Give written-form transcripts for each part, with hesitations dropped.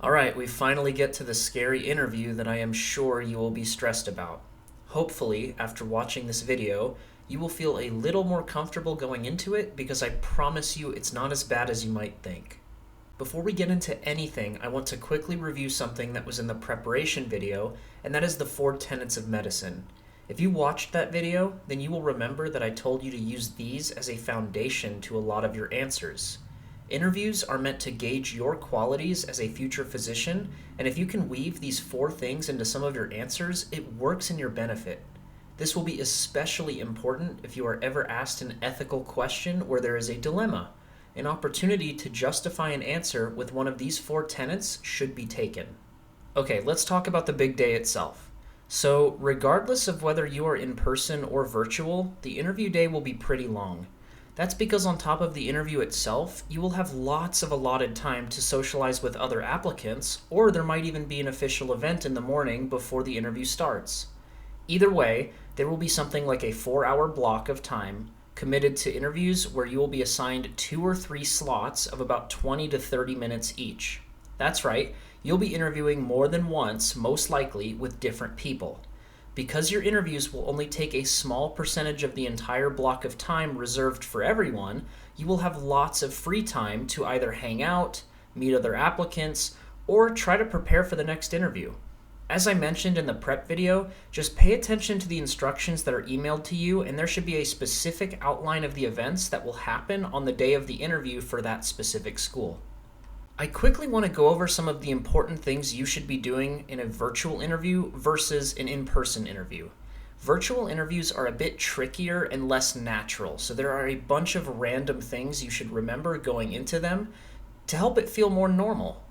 Alright, we finally get to the scary interview that I am sure you will be stressed about. Hopefully, after watching this video, you will feel a little more comfortable going into it because I promise you it's not as bad as you might think. Before we get into anything, I want to quickly review something that was in the preparation video, and that is the 4 tenets of medicine. If you watched that video, then you will remember that I told you to use these as a foundation to a lot of your answers. Interviews are meant to gauge your qualities as a future physician, and if you can weave these 4 things into some of your answers, it works in your benefit. This will be especially important if you are ever asked an ethical question where there is a dilemma. An opportunity to justify an answer with one of these 4 tenets should be taken. Okay, let's talk about the big day itself. So, regardless of whether you are in person or virtual, the interview day will be pretty long. That's because on top of the interview itself, you will have lots of allotted time to socialize with other applicants, or there might even be an official event in the morning before the interview starts. Either way, there will be something like a 4-hour block of time committed to interviews where you will be assigned 2 or 3 slots of about 20 to 30 minutes each. That's right, you'll be interviewing more than once, most likely, with different people. Because your interviews will only take a small percentage of the entire block of time reserved for everyone, you will have lots of free time to either hang out, meet other applicants, or try to prepare for the next interview. As I mentioned in the prep video, just pay attention to the instructions that are emailed to you, and there should be a specific outline of the events that will happen on the day of the interview for that specific school. I quickly want to go over some of the important things you should be doing in a virtual interview versus an in-person interview. Virtual interviews are a bit trickier and less natural, so there are a bunch of random things you should remember going into them to help it feel more normal.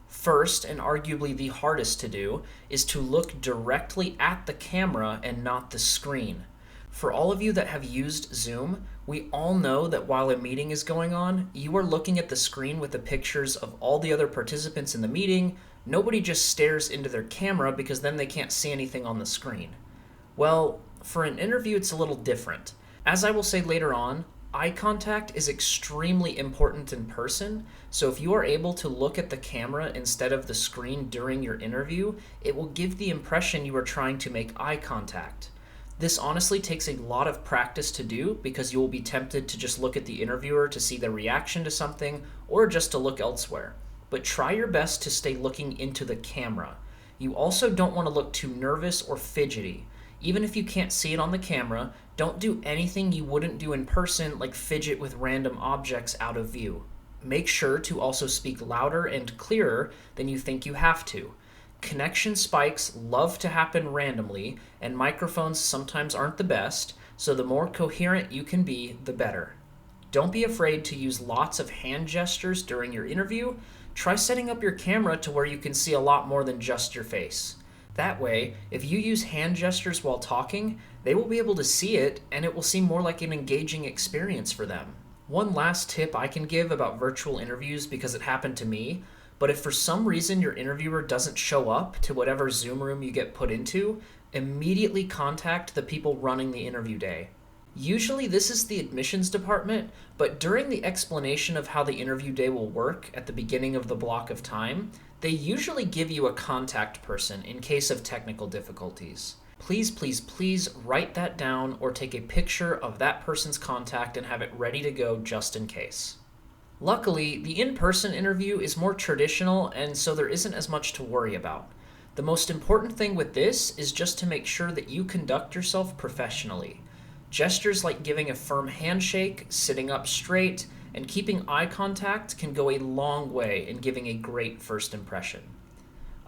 First, and arguably the hardest to do, is to look directly at the camera and not the screen. For all of you that have used Zoom, we all know that while a meeting is going on, you are looking at the screen with the pictures of all the other participants in the meeting. Nobody just stares into their camera because then they can't see anything on the screen. Well, for an interview, it's a little different. As I will say later on, eye contact is extremely important in person, so if you are able to look at the camera instead of the screen during your interview, it will give the impression you are trying to make eye contact. This honestly takes a lot of practice to do because you will be tempted to just look at the interviewer to see their reaction to something or just to look elsewhere. But try your best to stay looking into the camera. You also don't want to look too nervous or fidgety. Even if you can't see it on the camera, don't do anything you wouldn't do in person, like fidget with random objects out of view. Make sure to also speak louder and clearer than you think you have to. Connection spikes love to happen randomly, and microphones sometimes aren't the best, so the more coherent you can be, the better. Don't be afraid to use lots of hand gestures during your interview. Try setting up your camera to where you can see a lot more than just your face. That way, if you use hand gestures while talking, they will be able to see it, and it will seem more like an engaging experience for them. One last tip I can give about virtual interviews, because it happened to me, but if for some reason your interviewer doesn't show up to whatever Zoom room you get put into, immediately contact the people running the interview day. Usually this is the admissions department, but during the explanation of how the interview day will work at the beginning of the block of time, they usually give you a contact person in case of technical difficulties. Please, please, please write that down or take a picture of that person's contact and have it ready to go just in case. Luckily, the in-person interview is more traditional, and so there isn't as much to worry about. The most important thing with this is just to make sure that you conduct yourself professionally. Gestures like giving a firm handshake, sitting up straight, and keeping eye contact can go a long way in giving a great first impression.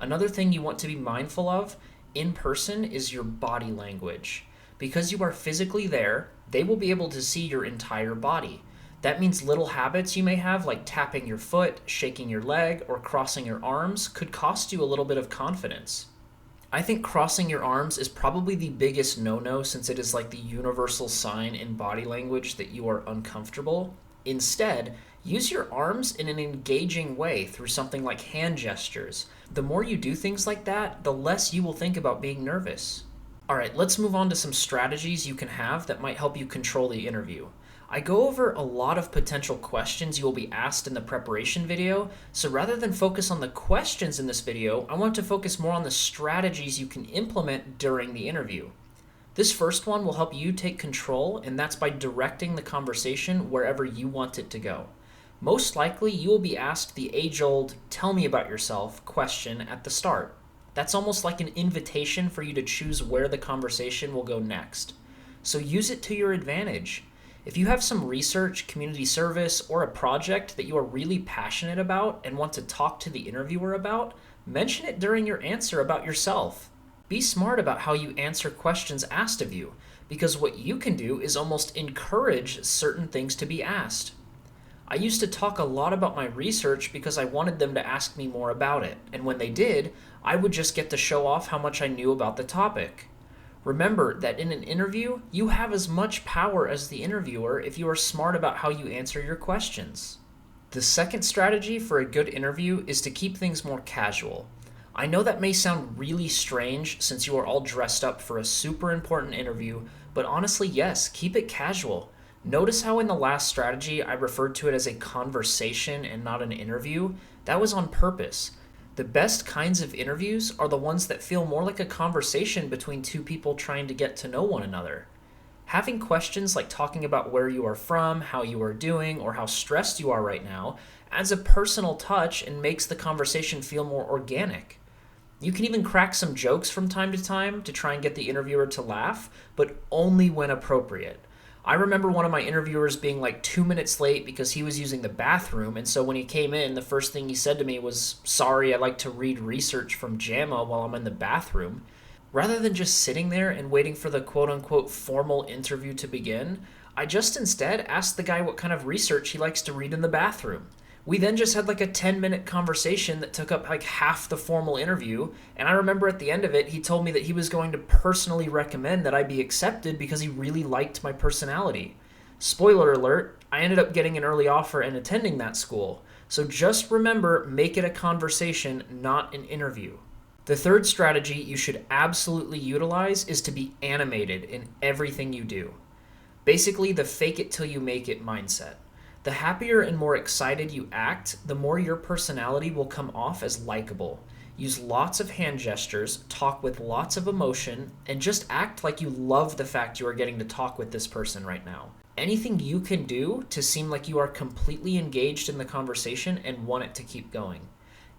Another thing you want to be mindful of in person is your body language. Because you are physically there, they will be able to see your entire body. That means little habits you may have, like tapping your foot, shaking your leg, or crossing your arms, could cost you a little bit of confidence. I think crossing your arms is probably the biggest no-no, since it is like the universal sign in body language that you are uncomfortable. Instead, use your arms in an engaging way through something like hand gestures. The more you do things like that, the less you will think about being nervous. Alright, let's move on to some strategies you can have that might help you control the interview. I go over a lot of potential questions you will be asked in the preparation video, so rather than focus on the questions in this video, I want to focus more on the strategies you can implement during the interview. This first one will help you take control, and that's by directing the conversation wherever you want it to go. Most likely, you will be asked the age-old, "tell me about yourself" question at the start. That's almost like an invitation for you to choose where the conversation will go next. So use it to your advantage. If you have some research, community service, or a project that you are really passionate about and want to talk to the interviewer about, mention it during your answer about yourself. Be smart about how you answer questions asked of you, because what you can do is almost encourage certain things to be asked. I used to talk a lot about my research because I wanted them to ask me more about it, and when they did, I would just get to show off how much I knew about the topic. Remember that in an interview, you have as much power as the interviewer if you are smart about how you answer your questions. The second strategy for a good interview is to keep things more casual. I know that may sound really strange since you are all dressed up for a super important interview, but honestly, yes, keep it casual. Notice how in the last strategy I referred to it as a conversation and not an interview? That was on purpose. The best kinds of interviews are the ones that feel more like a conversation between two people trying to get to know one another. Having questions like talking about where you are from, how you are doing, or how stressed you are right now adds a personal touch and makes the conversation feel more organic. You can even crack some jokes from time to time to try and get the interviewer to laugh, but only when appropriate. I remember one of my interviewers being like 2 minutes late because he was using the bathroom, and so when he came in, the first thing he said to me was, "Sorry, I like to read research from JAMA while I'm in the bathroom." Rather than just sitting there and waiting for the quote-unquote formal interview to begin, I just instead asked the guy what kind of research he likes to read in the bathroom. We then just had like a 10-minute conversation that took up like half the formal interview, and I remember at the end of it, he told me that he was going to personally recommend that I be accepted because he really liked my personality. Spoiler alert, I ended up getting an early offer and attending that school. So just remember, make it a conversation, not an interview. The third strategy you should absolutely utilize is to be animated in everything you do. Basically, the fake it till you make it mindset. The happier and more excited you act, the more your personality will come off as likable. Use lots of hand gestures, talk with lots of emotion, and just act like you love the fact you are getting to talk with this person right now. Anything you can do to seem like you are completely engaged in the conversation and want it to keep going.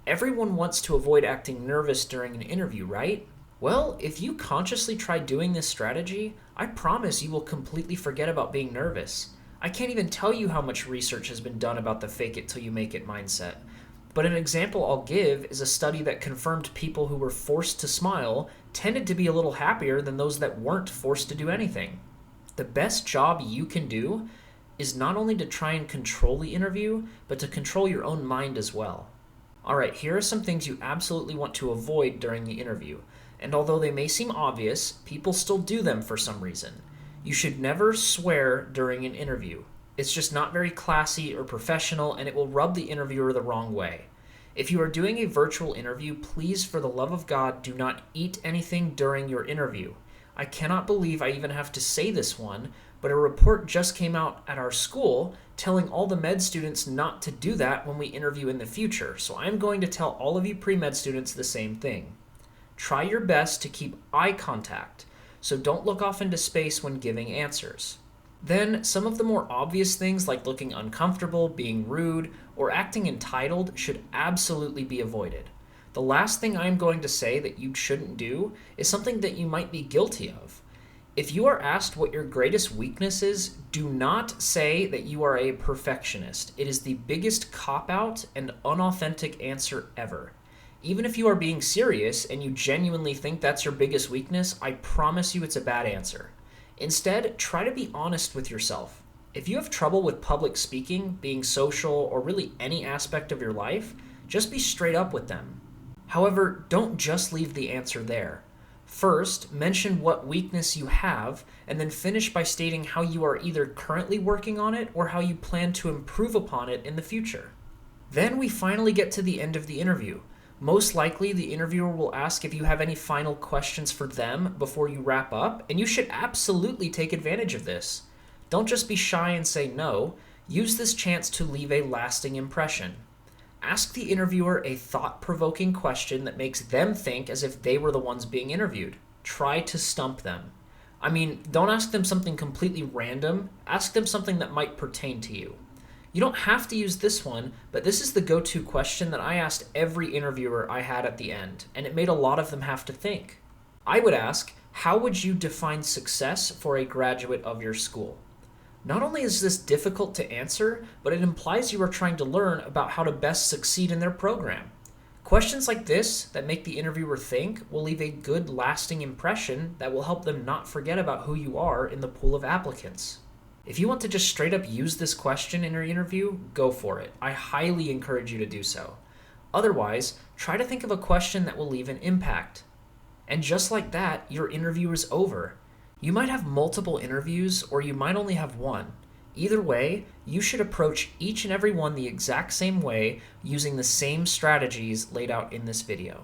Everyone wants to avoid acting nervous during an interview, right? Well, if you consciously try doing this strategy, I promise you will completely forget about being nervous. I can't even tell you how much research has been done about the fake it till you make it mindset. But an example I'll give is a study that confirmed people who were forced to smile tended to be a little happier than those that weren't forced to do anything. The best job you can do is not only to try and control the interview, but to control your own mind as well. Alright, here are some things you absolutely want to avoid during the interview, and although they may seem obvious, people still do them for some reason. You should never swear during an interview. It's just not very classy or professional, and it will rub the interviewer the wrong way. If you are doing a virtual interview, please, for the love of God, do not eat anything during your interview. I cannot believe I even have to say this one, but a report just came out at our school telling all the med students not to do that when we interview in the future, so I'm going to tell all of you pre-med students the same thing. Try your best to keep eye contact, so don't look off into space when giving answers. Then, some of the more obvious things like looking uncomfortable, being rude, or acting entitled should absolutely be avoided. The last thing I'm going to say that you shouldn't do is something that you might be guilty of. If you are asked what your greatest weakness is, do not say that you are a perfectionist. It is the biggest cop-out and unauthentic answer ever. Even if you are being serious and you genuinely think that's your biggest weakness, I promise you it's a bad answer. Instead, try to be honest with yourself. If you have trouble with public speaking, being social, or really any aspect of your life, just be straight up with them. However, don't just leave the answer there. First, mention what weakness you have, and then finish by stating how you are either currently working on it or how you plan to improve upon it in the future. Then we finally get to the end of the interview. Most likely, the interviewer will ask if you have any final questions for them before you wrap up, and you should absolutely take advantage of this. Don't just be shy and say no. Use this chance to leave a lasting impression. Ask the interviewer a thought-provoking question that makes them think as if they were the ones being interviewed. Try to stump them. I mean, don't ask them something completely random. Ask them something that might pertain to you. You don't have to use this one, but this is the go-to question that I asked every interviewer I had at the end, and it made a lot of them have to think. I would ask, how would you define success for a graduate of your school? Not only is this difficult to answer, but it implies you are trying to learn about how to best succeed in their program. Questions like this that make the interviewer think will leave a good lasting impression that will help them not forget about who you are in the pool of applicants. If you want to just straight up use this question in your interview, go for it. I highly encourage you to do so. Otherwise, try to think of a question that will leave an impact. And just like that, your interview is over. You might have multiple interviews, or you might only have one. Either way, you should approach each and every one the exact same way using the same strategies laid out in this video.